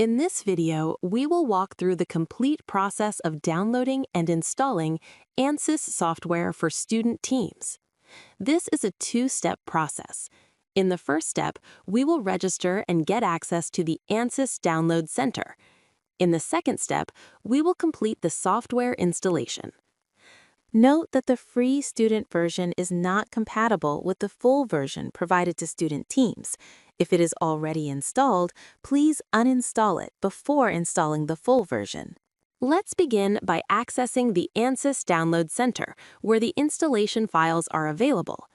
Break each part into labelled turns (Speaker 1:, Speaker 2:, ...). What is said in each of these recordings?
Speaker 1: In this video, we will walk through the complete process of downloading and installing Ansys software for student teams. This is a two-step process. In the first step, we will register and get access to the Ansys Download Center. In the second step, we will complete the software installation. Note that the free student version is not compatible with the full version provided to student teams. If it is already installed, please uninstall it before installing the full version. Let's begin by accessing the Ansys Download Center, where the installation files are available.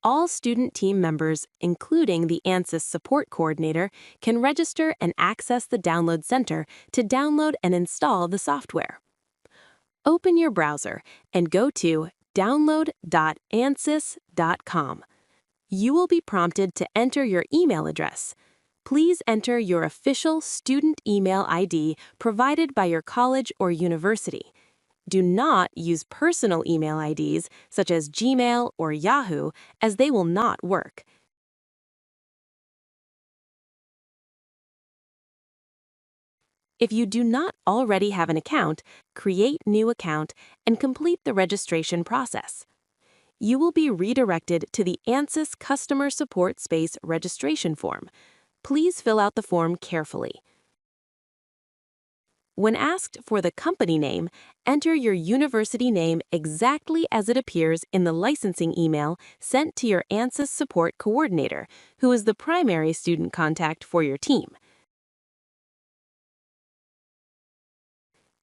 Speaker 1: All student team members, including the Ansys support coordinator, can register and access the Download Center to download and install the software. Open your browser and go to download.ansys.com. You will be prompted to enter your email address. Please enter your official student email ID provided by your college or university. Do not use personal email IDs such as Gmail or Yahoo, as they will not work. If you do not already have an account, create new account and complete the registration process. You will be redirected to the Ansys Customer Support Space registration form. Please fill out the form carefully. When asked for the company name, enter your university name exactly as it appears in the licensing email sent to your Ansys support coordinator, who is the primary student contact for your team.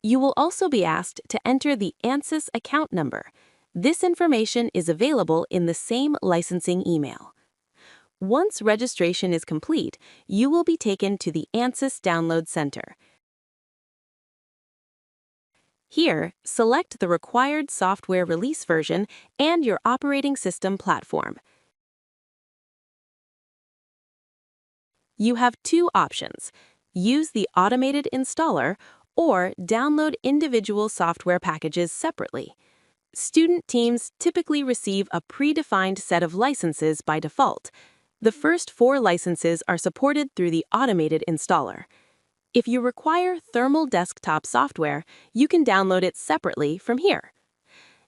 Speaker 1: You will also be asked to enter the Ansys account number. This information is available in the same licensing email. Once registration is complete, you will be taken to the Ansys Download Center. Here, select the required software release version and your operating system platform. You have two options: use the automated installer or download individual software packages separately. Student teams typically receive a predefined set of licenses by default. The first 4 licenses are supported through the automated installer. If you require thermal desktop software, you can download it separately from here.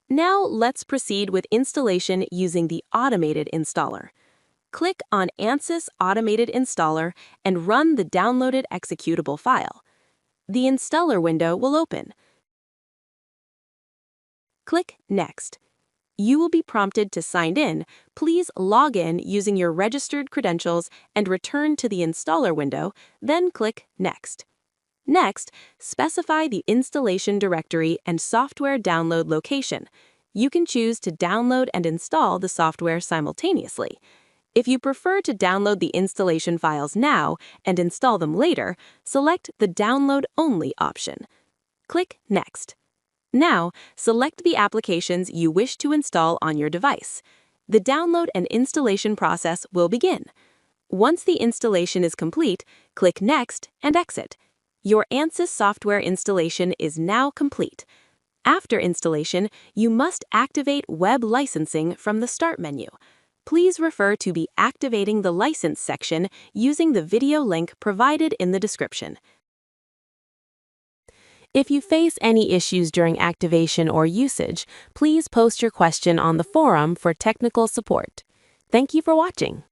Speaker 1: Now let's proceed with installation using the automated installer. Click on Ansys Automated Installer and run the downloaded executable file. The installer window will open. Click Next. You will be prompted to sign in. Please log in using your registered credentials and return to the installer window, then click Next. Next, specify the installation directory and software download location. You can choose to download and install the software simultaneously. If you prefer to download the installation files now and install them later, select the Download Only option. Click Next. Now, select the applications you wish to install on your device. The download and installation process will begin. Once the installation is complete, click Next and exit. Your Ansys software installation is now complete. After installation, you must activate web licensing from the Start menu. Please refer to the Activating the License section using the video link provided in the description. If you face any issues during activation or usage, please post your question on the forum for technical support. Thank you for watching.